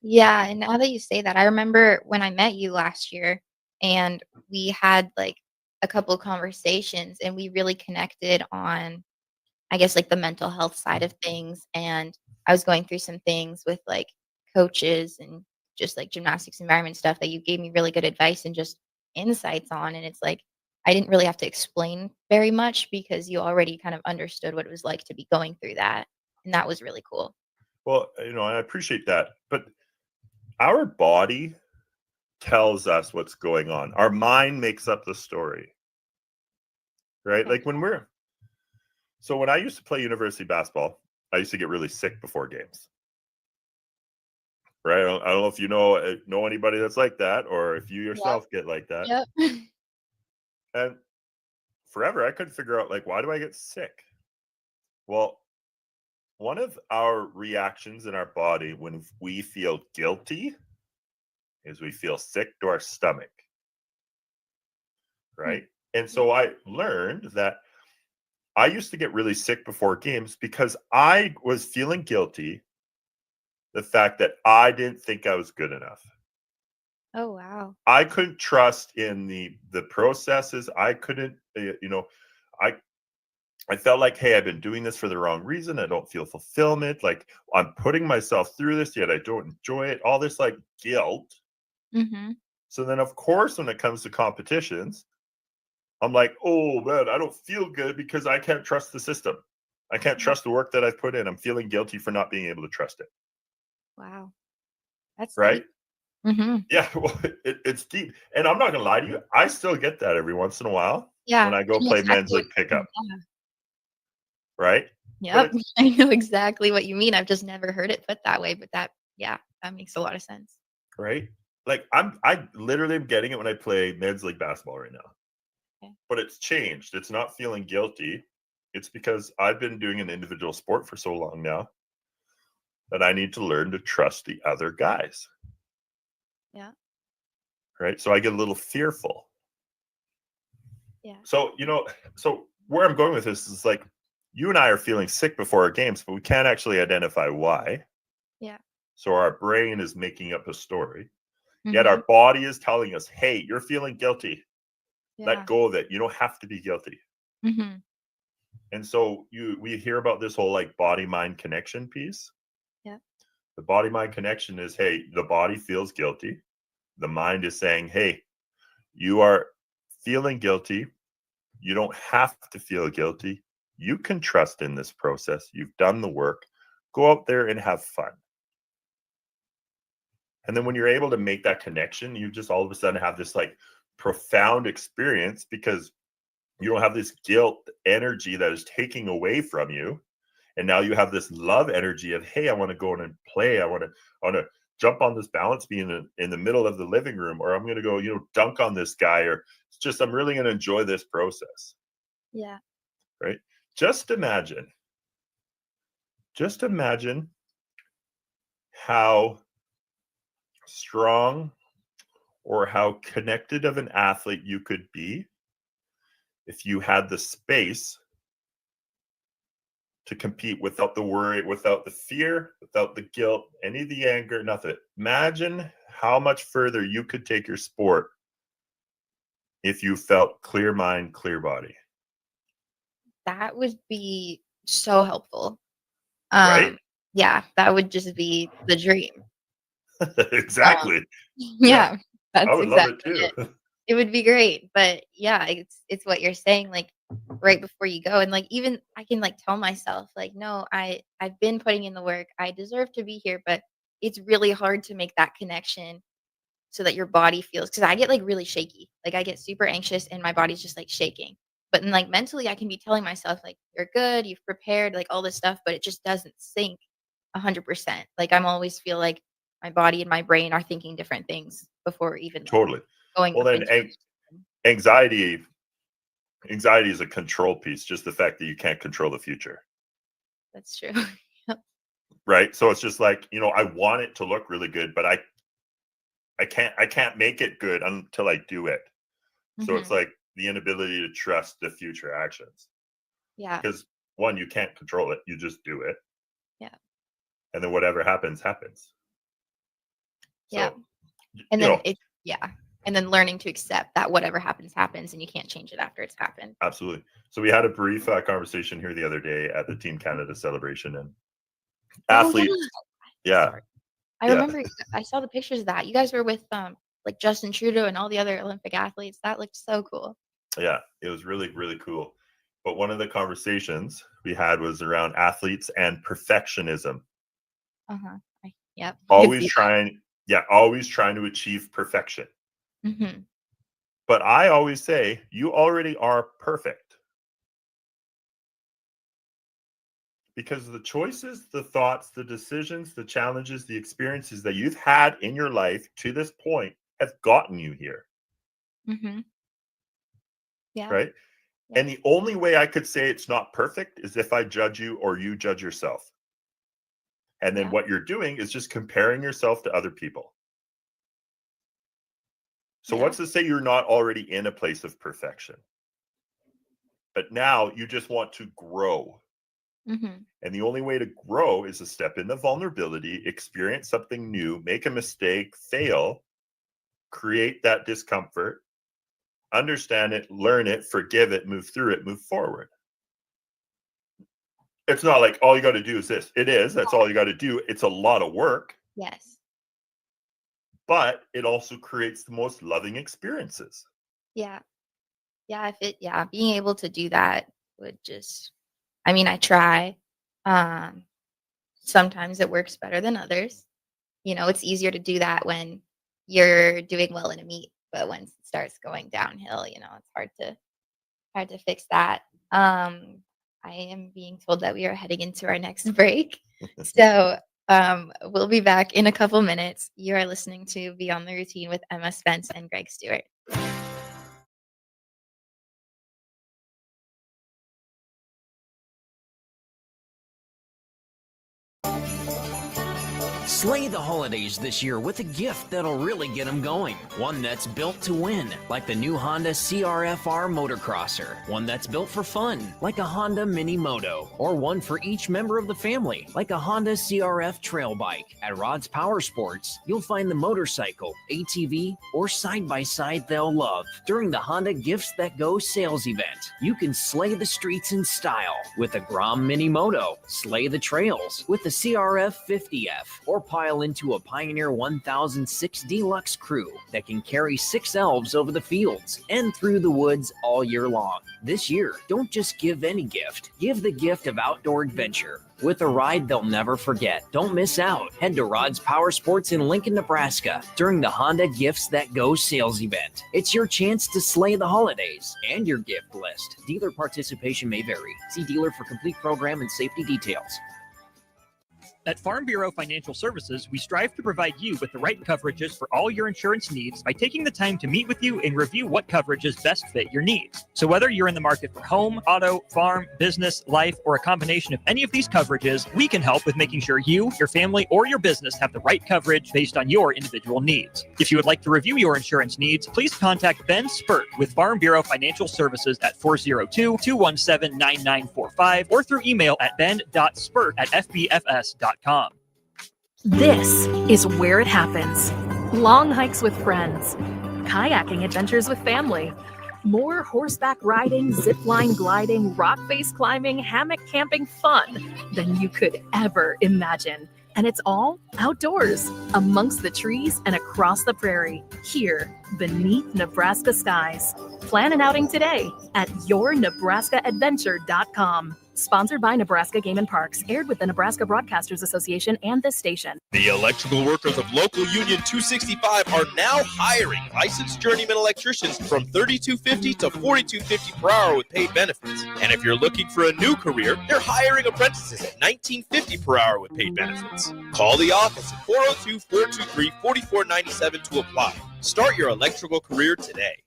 Yeah. And now that you say that, I remember when I met you last year and we had like a couple of conversations and we really connected on, I guess, like the mental health side of things. And I was going through some things with like coaches and just like gymnastics environment stuff that you gave me really good advice and just insights on. And it's like, I didn't really have to explain very much because you already kind of understood what it was like to be going through that. And that was really cool. Well, I appreciate that. But our body tells us what's going on. Our mind makes up the story. Right? Like when I used to play university basketball, I used to get really sick before games. Right? I don't know if you know anybody that's like that, or if you yourself get like that. Yep. And forever, I couldn't figure out, like, why do I get sick? Well, one of our reactions in our body when we feel guilty is we feel sick to our stomach. Right? And so I learned that I used to get really sick before games because I was feeling guilty the fact that I didn't think I was good enough. Oh, wow. I couldn't trust in the processes. I couldn't, I felt like, hey, I've been doing this for the wrong reason. I don't feel fulfillment. Like I'm putting myself through this, yet I don't enjoy it. All this like guilt. hmm So then, of course, when it comes to competitions, I'm like, oh man, I don't feel good because I can't trust the system. I can't trust the work that I've put in. I'm feeling guilty for not being able to trust it. Wow. That's Right? Mm-hmm. Yeah, well, it's deep. And I'm not gonna lie to you, I still get that every once in a while Yeah. when I go I know play exactly men's what league you pickup. mean, Right? yeah. But Yep. I know exactly what you mean. I've just never heard it put that way, but that makes a lot of sense. right? Like I literally am getting it when I play men's league basketball right now. Okay. But it's changed. It's not feeling guilty. It's because I've been doing an individual sport for so long now that I need to learn to trust the other guys. Yeah. Right? So I get a little fearful. Yeah. So, so where I'm going with this is like you and I are feeling sick before our games, but we can't actually identify why. Yeah. So our brain is making up a story. Yet Mhm. our body is telling us, hey, you're feeling guilty. Yeah. Let go of it. You don't have to be guilty. hmm And so we hear about this whole like body mind connection piece. Yeah. The body mind connection is, hey, the body feels guilty. The mind is saying, hey, you are feeling guilty. You don't have to feel guilty. You can trust in this process. You've done the work. Go out there and have fun. And then when you're able to make that connection, you just all of a sudden have this like profound experience because you don't have this guilt energy that is taking away from you. And now you have this love energy of, hey, I want to go in and play. I want to jump on this balance beam in the middle of the living room, or I'm going to go, dunk on this guy, or it's just, I'm really going to enjoy this process. Yeah. Right. Just imagine how strong or how connected of an athlete you could be if you had the space to compete without the worry, without the fear, without the guilt, any of the anger, nothing. Imagine how much further you could take your sport if you felt clear mind, clear body. That would be so helpful. Right? Yeah, that would just be the dream. Exactly. Yeah, that's I would exactly love it too. It would be great, but yeah, it's what you're saying, like right before you go, and like even I can like tell myself like, no, I've been putting in the work. I deserve to be here, but it's really hard to make that connection so that your body feels because I get like really shaky. Like I get super anxious and my body's just like shaking. But then like mentally I can be telling myself like you're good, you've prepared, like all this stuff, but it just doesn't sink 100%. Like I'm always feel like my body and my brain are thinking different things before even like, Totally. going Well, up then into anxiety is a control piece, just the fact that you can't control the future. That's true. Right. So it's just like, I want it to look really good, but I can't make it good until I do it. So it's like the inability to trust the future actions. Yeah. Because one, you can't control it. You just do it. Yeah. And then whatever happens, happens. Yeah. So, And then and then learning to accept that whatever happens, happens, and you can't change it after it's happened. Absolutely. So we had a brief conversation here the other day at the Team Canada celebration, and athletes. Yeah. I remember I saw the pictures of that. You guys were with like Justin Trudeau and all the other Olympic athletes. That looked so cool. Yeah, it was really, really cool. But one of the conversations we had was around athletes and perfectionism. Uh-huh. Yep. Always trying to achieve perfection. Mm-hmm. But I always say, you already are perfect. Because the choices, the thoughts, the decisions, the challenges, the experiences that you've had in your life to this point have gotten you here. Mm-hmm. Yeah. Right? And the only way I could say it's not perfect is if I judge you or you judge yourself. And then what you're doing is just comparing yourself to other people. So what's to say you're not already in a place of perfection? But now you just want to grow. Mm-hmm. And the only way to grow is to step into vulnerability, experience something new, make a mistake, fail, create that discomfort, understand it, learn it, forgive it, move through it, move forward. It's not like all you got to do is this. It is. That's all you got to do. It's a lot of work. Yes. But it also creates the most loving experiences. Yeah. Yeah. Being able to do that would just, I mean, I try. Sometimes it works better than others. It's easier to do that when you're doing well in a meet, but when it starts going downhill, it's hard to fix that. I am being told that we are heading into our next break. So we'll be back in a couple minutes. You are listening to Beyond the Routine with Emma Spence and Greg Stewart. Slay the holidays this year with a gift that'll really get them going. One that's built to win, like the new Honda CR-FR Motocrosser. One that's built for fun, like a Honda Mini Moto. Or one for each member of the family, like a Honda CR-F Trail Bike. At Rod's Power Sports, you'll find the motorcycle, ATV, or side-by-side they'll love. During the Honda Gifts That Go sales event, you can slay the streets in style with a Grom Mini Moto, slay the trails with the CR-F 50F, or or pile into a Pioneer 1006 Deluxe Crew that can carry 6 elves over the fields and through the woods all year long. This year, don't just give any gift. Give the gift of outdoor adventure with a ride they'll never forget. Don't miss out. Head to Rod's Power Sports in Lincoln, Nebraska during the Honda Gifts That Go sales event. It's your chance to slay the holidays and your gift list. Dealer participation may vary. See dealer for complete program and safety details. At Farm Bureau Financial Services, we strive to provide you with the right coverages for all your insurance needs by taking the time to meet with you and review what coverages best fit your needs. So whether you're in the market for home, auto, farm, business, life, or a combination of any of these coverages, we can help with making sure you, your family, or your business have the right coverage based on your individual needs. If you would like to review your insurance needs, please contact Ben Spurt with Farm Bureau Financial Services at 402-217-9945 or through email at ben.spurt@fbfs.com. This is where it happens. Long hikes with friends, kayaking adventures with family, more horseback riding, zipline gliding, rock face climbing, hammock camping fun than you could ever imagine. And it's all outdoors, amongst the trees and across the prairie, here beneath Nebraska skies. Plan an outing today at yournebraskaadventure.com. Sponsored by Nebraska Game and Parks, aired with the Nebraska Broadcasters Association and this station. The electrical workers of Local Union 265 are now hiring licensed journeyman electricians from $32.50 to $42.50 per hour with paid benefits. And if you're looking for a new career, they're hiring apprentices at $19.50 per hour with paid benefits. Call the office at 402-423-4497 to apply. Start your electrical career today.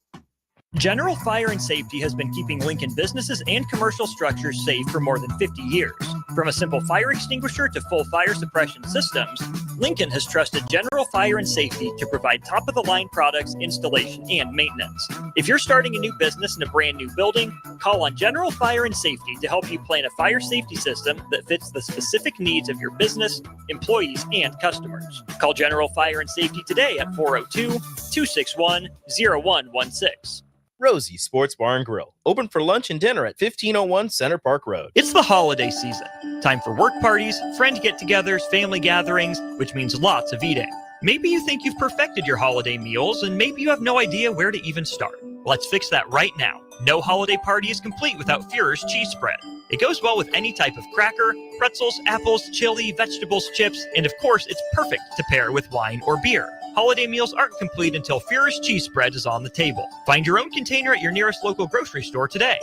General Fire and Safety has been keeping Lincoln businesses and commercial structures safe for more than 50 years. From a simple fire extinguisher to full fire suppression systems, Lincoln has trusted General Fire and Safety to provide top-of-the-line products, installation, and maintenance. If you're starting a new business in a brand new building, call on General Fire and Safety to help you plan a fire safety system that fits the specific needs of your business, employees, and customers. Call General Fire and Safety today at 402-261-0116. Rosie Sports Bar and Grill, open for lunch and dinner at 1501 Center Park Road. It's the holiday season. Time for work parties, friend get-togethers, family gatherings, which means lots of eating. Maybe you think you've perfected your holiday meals, and maybe you have no idea where to even start. Let's fix that right now. No holiday party is complete without Führer's cheese spread. It goes well with any type of cracker, pretzels, apples, chili, vegetables, chips, and of course, it's perfect to pair with wine or beer. Holiday meals aren't complete until Führer's cheese spread is on the table. Find your own container at your nearest local grocery store today.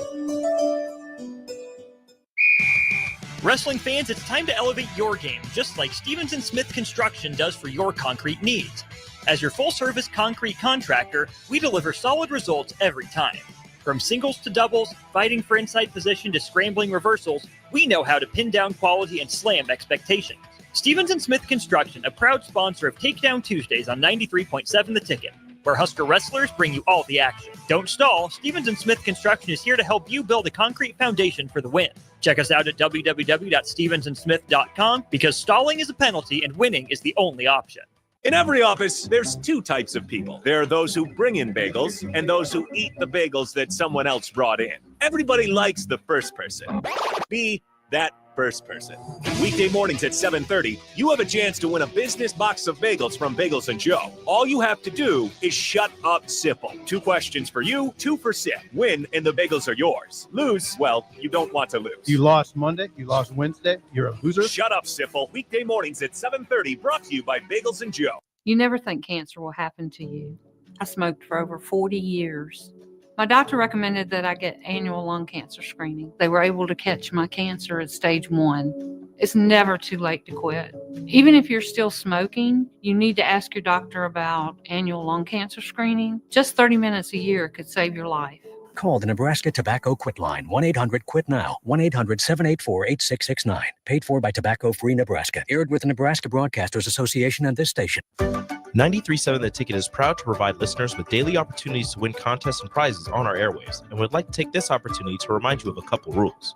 Wrestling fans, it's time to elevate your game, just like Stevens & Smith Construction does for your concrete needs. As your full-service concrete contractor, we deliver solid results every time. From singles to doubles, fighting for inside position to scrambling reversals, we know how to pin down quality and slam expectations. Stevens & Smith Construction, a proud sponsor of Takedown Tuesdays on 93.7 The Ticket, where Husker wrestlers bring you all the action. Don't stall. Stevens & Smith Construction is here to help you build a concrete foundation for the win. Check us out at www.stevensandsmith.com because stalling is a penalty and winning is the only option. In every office, there's two types of people. There are those who bring in bagels and those who eat the bagels that someone else brought in. Everybody likes the first person. Be that first person. Weekday mornings at 7:30, you have a chance to win a business box of bagels from Bagels & Joe. All you have to do is shut up, Sipple. 2 questions for you, 2 for Sip. Win, and the bagels are yours. Lose, well, you don't want to lose. You lost Monday, you lost Wednesday, you're a loser. Shut up, Sipple. Weekday mornings at 7:30, brought to you by Bagels & Joe. You never think cancer will happen to you. I smoked for over 40 years. My doctor recommended that I get annual lung cancer screening. They were able to catch my cancer at stage 1. It's never too late to quit. Even if you're still smoking, you need to ask your doctor about annual lung cancer screening. Just 30 minutes a year could save your life. Call the Nebraska Tobacco Quit Line, 1-800-QUIT-NOW, 1-800-784-8669. Paid for by Tobacco Free Nebraska. Aired with the Nebraska Broadcasters Association and this station. 93.7 The Ticket is proud to provide listeners with daily opportunities to win contests and prizes on our airwaves, and would like to take this opportunity to remind you of a couple rules.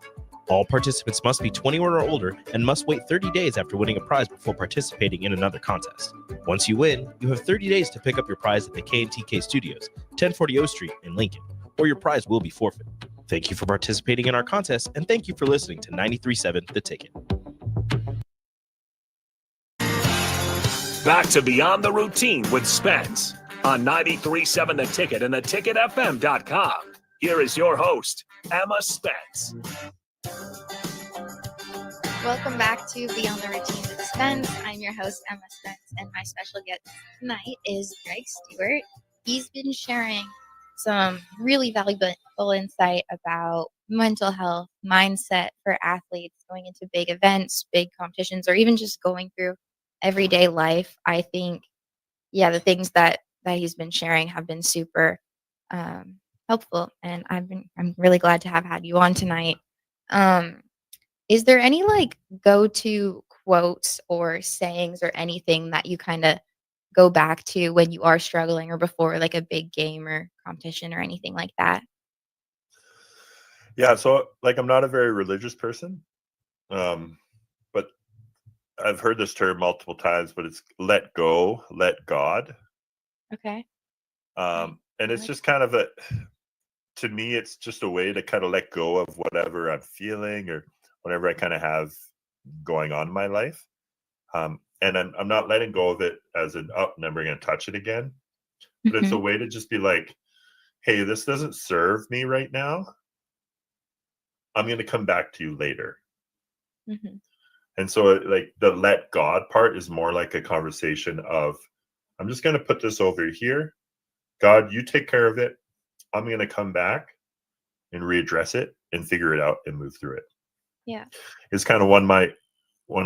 All participants must be 21 or older and must wait 30 days after winning a prize before participating in another contest. Once you win, you have 30 days to pick up your prize at the K&TK Studios, 1040 O Street in Lincoln, or your prize will be forfeit. Thank you for participating in our contest, and thank you for listening to 93.7 The Ticket. Back to Beyond the Routine with Spence on 93.7 The Ticket and theticketfm.com. Here is your host, Emma Spence. Welcome back to Beyond the Routine with Spence. I'm your host, Emma Spence, and my special guest tonight is Greg Stewart. He's been sharing some really valuable insight about mental health, mindset for athletes going into big events, big competitions, or even just going through everyday life. I think, the things that he's been sharing have been super helpful, and I'm really glad to have had you on tonight. Is there any go-to quotes or sayings or anything that you kind of go back to when you are struggling or before a big game or competition or anything like that? Yeah, so I'm not a very religious person, but I've heard this term multiple times, but it's let go, let God. Okay. And it's just kind of to me, it's just a way to kind of let go of whatever I'm feeling or whatever I kind of have going on in my life. And I'm not letting go of it as never going to touch it again. But it's a way to just be like, hey, this doesn't serve me right now. I'm going to come back to you later. And so the let God part is more like a conversation of, I'm just going to put this over here. God, you take care of it. I'm going to come back and readdress it and figure it out and move through it. Yeah. It's kind of one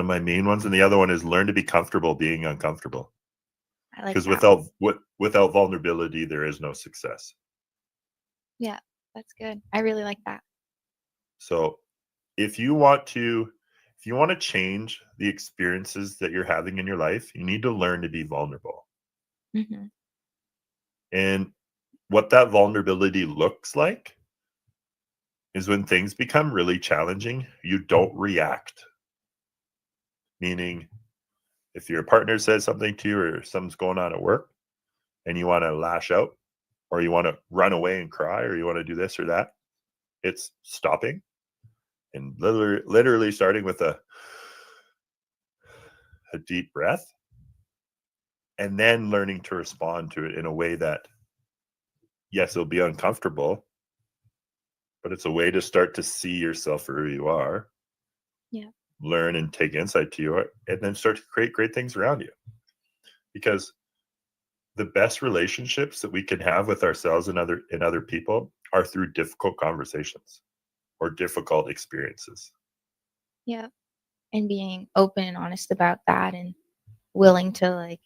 of my main ones. And the other one is learn to be comfortable being uncomfortable. I like Because that. without vulnerability, there is no success. Yeah, that's good. I really like that. So if you want to change the experiences that you're having in your life, you need to learn to be vulnerable. And what that vulnerability looks like is when things become really challenging, you don't react. Meaning, if your partner says something to you or something's going on at work and you want to lash out or you want to run away and cry or you want to do this or that, it's stopping and literally starting with a deep breath and then learning to respond to it in a way that, yes, it'll be uncomfortable, but it's a way to start to see yourself for who you are. Yeah. Learn and take insight to you, and then start to create great things around you. Because the best relationships that we can have with ourselves and other people are through difficult conversations or difficult experiences. Yeah. And being open and honest about that and willing to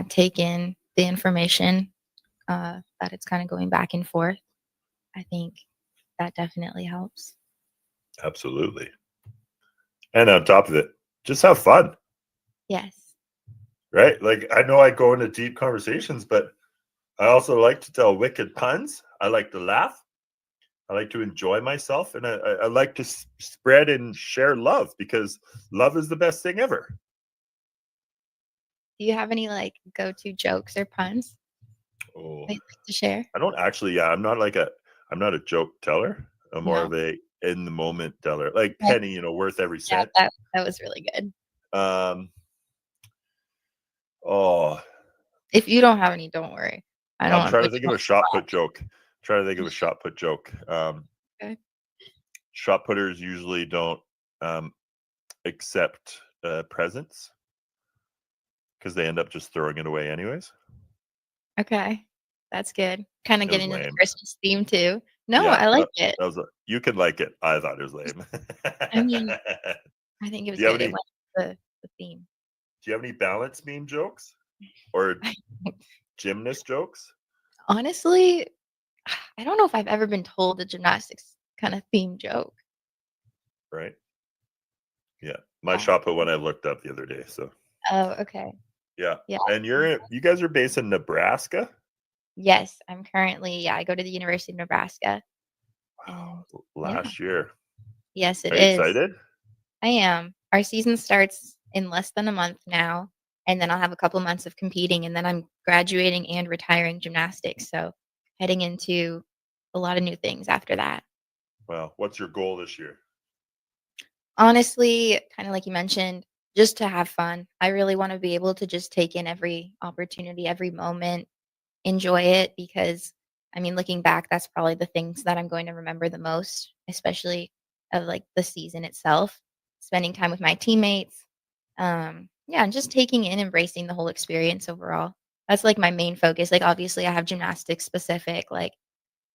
take in the information that it's kind of going back and forth. I think that definitely helps. Absolutely. And on top of it, just have fun. Yes. Right? I know I go into deep conversations, but I also like to tell wicked puns. I like to laugh. I like to enjoy myself. And I like to spread and share love because love is the best thing ever. Do you have any go-to jokes or puns Oh, that you'd like to share? I don't actually. Yeah, I'm not a joke teller. I'm more of a in the moment teller, like penny, worth every cent. Yeah, that was really good. Oh, if you don't have any, don't worry. I'm trying to think of a shot put joke. Okay. Shot putters usually don't accept presents because they end up just throwing it away anyways. Okay. That's good. Kind of It was getting into the lame. Christmas theme too. No, Yeah, I like it. You can like it. I thought it was lame. I mean, I think it was good. It went with the theme. Do you have any balance meme jokes or gymnast jokes? Honestly, I don't know if I've ever been told a gymnastics kind of theme joke. Right. Yeah. My shot put one I looked up the other day. So. Oh, okay. Yeah. Yeah. And you guys are based in Nebraska? Yes, I'm currently. Yeah, I go to the University of Nebraska. Wow. Last year. Yes, it is. Are you is. excited? I am. Our season starts in less than a month now, and then I'll have a couple months of competing, and then I'm graduating and retiring gymnastics. So heading into a lot of new things after that. Well, what's your goal this year? Honestly, kind of like you mentioned, just to have fun. I really want to be able to just take in every opportunity, every moment, enjoy it because I mean, looking back, that's probably the things that I'm going to remember the most, especially of like the season itself, spending time with my teammates. Yeah, and just taking in, embracing the whole experience overall. That's like my main focus. Like obviously I have gymnastics specific like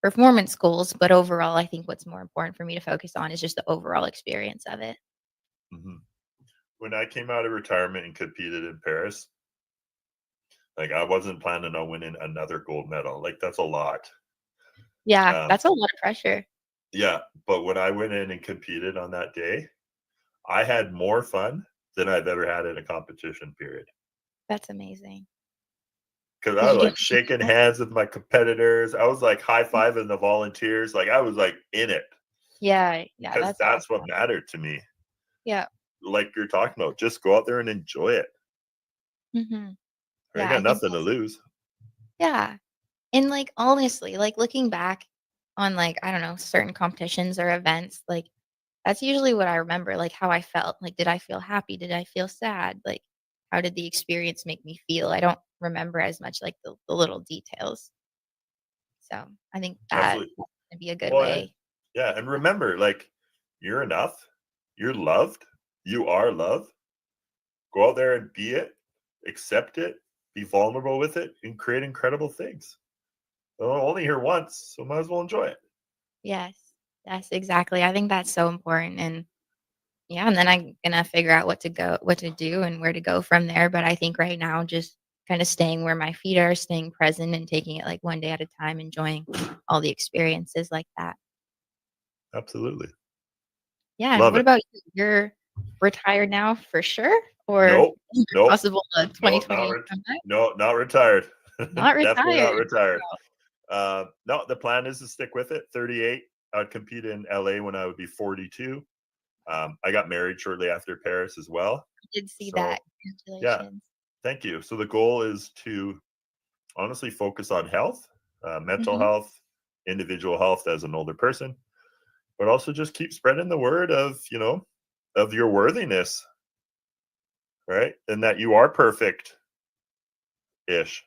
performance goals, but overall I think what's more important for me to focus on is just the overall experience of it. Mhm. When I came out of retirement and competed in Paris, like I wasn't planning on winning another gold medal. Like that's a lot. Yeah, Um, that's a lot of pressure. yeah, but when I went in and competed on that day, I had more fun than I've ever had in a competition period. That's amazing. Because I Did was you get like shaking hands with my competitors. I was like high fiving the volunteers. Like I was like in it Yeah, yeah, because that's that's what awesome. mattered to me. Yeah. Like you're talking about, just go out there and enjoy it. Mhm. I Yeah, got I think nothing to that's lose. yeah. And like honestly, like looking back on like, I don't know, certain competitions or events, like that's usually what I remember, like how I felt. Like, did I feel happy? Did I feel sad? Like, how did the experience make me feel? I don't remember as much like the little details. So I think that Absolutely. would be a good Well, and way. yeah, and remember, like you're enough. You're loved. You are loved. Go out there and be it. Accept it. Be vulnerable with it, and create incredible things. We're only here once, so might as well enjoy it. Yes. Yes, exactly. I think that's so important. And yeah, and then I'm gonna figure out what to do and where to go from there. But I think right now, just kind of staying where my feet are, staying present and taking it like one day at a time, enjoying all the experiences like that. Absolutely. Yeah, and Love what it. about you? You're retired now for sure? Or Nope. is it Nope. possible a Nope. 2028 comeback? Not retired. Not Definitely not retired. retired. Wow. No, the plan is to stick with it. 38. I'd compete in LA when I would be 42. I got married shortly after Paris as well. I did see So that. yeah, Congratulations. thank you. So the goal is to honestly focus on health, mental Mhm. health, individual health as an older person, but also just keep spreading the word of, of your worthiness, right? And that you are perfect ish.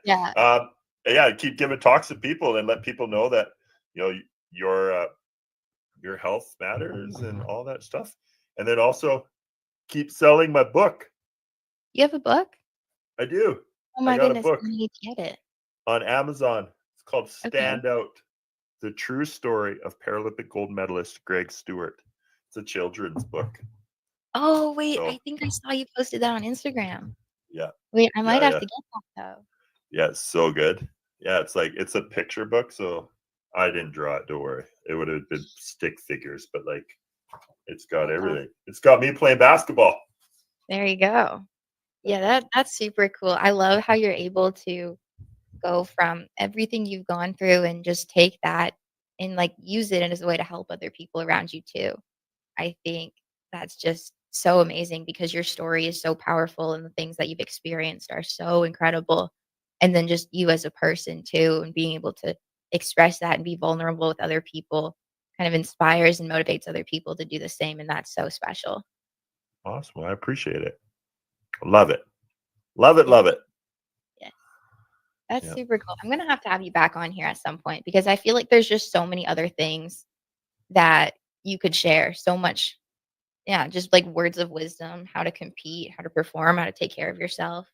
Yeah. um, yeah, keep giving talks to people and let people know that, you know, your health matters and all that stuff. And then also keep selling my book. You have a book? I do. Oh I my got a goodness, book I need to get it. on Amazon. It's called Okay. Stand Out: The True Story of Paralympic Gold Medalist Greg Stewart. It's a children's book. Oh, wait, So I think I saw you posted that on Instagram. yeah. Wait, I might Yeah, have yeah. to get that though. Yeah, it's so good. Yeah, it's a picture book, so I didn't draw it, don't worry. It would have been stick figures, but like it's got That's awesome. everything. It's got me playing basketball. There you go. Yeah, that's super cool. I love how you're able to go from everything you've gone through and just take that and like use it as a way to help other people around you too. I think that's just so amazing because your story is so powerful and the things that you've experienced are so incredible. And then just you as a person too, and being able to express that and be vulnerable with other people kind of inspires and motivates other people to do the same. And that's so special. Awesome. I appreciate it. Love it. Love it. Yeah. Love it. Yeah. That's Yeah. super cool. I'm gonna have to have you back on here at some point because I feel like there's just so many other things that you could share. So much, yeah, just like words of wisdom, how to compete, how to perform, how to take care of yourself.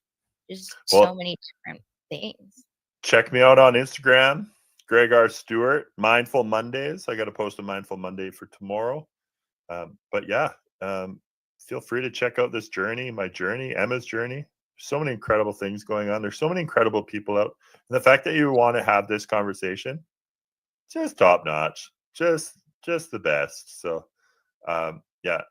Just so Well, many different things. check me out on Instagram, Greg R. Stewart, Mindful Mondays. I got to post a Mindful Monday for tomorrow. But yeah, feel free to check out this journey, my journey, Emma's journey. So many incredible things going on. There's so many incredible people out. And the fact that you want to have this conversation, just top notch, just the best. So yeah,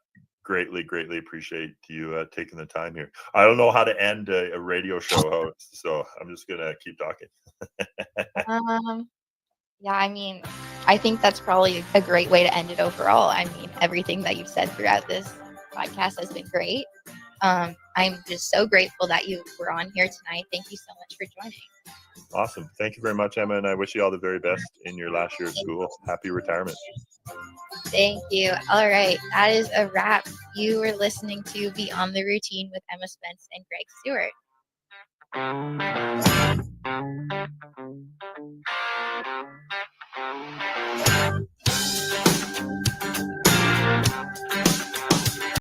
greatly appreciate you taking the time here. I don't know how to end a radio show host, so I'm just gonna keep talking. Um, yeah, I mean, I think that's probably a great way to end it overall. I mean, everything that you've said throughout this podcast has been great. I'm just so grateful that you were on here tonight. Thank you so much for joining. Awesome. Thank you very much, Emma, and I wish you all the very best in your last year of school. Happy retirement. Thank you. All right. That is a wrap. You are listening to Beyond the Routine with Emma Spence and Greg Stewart.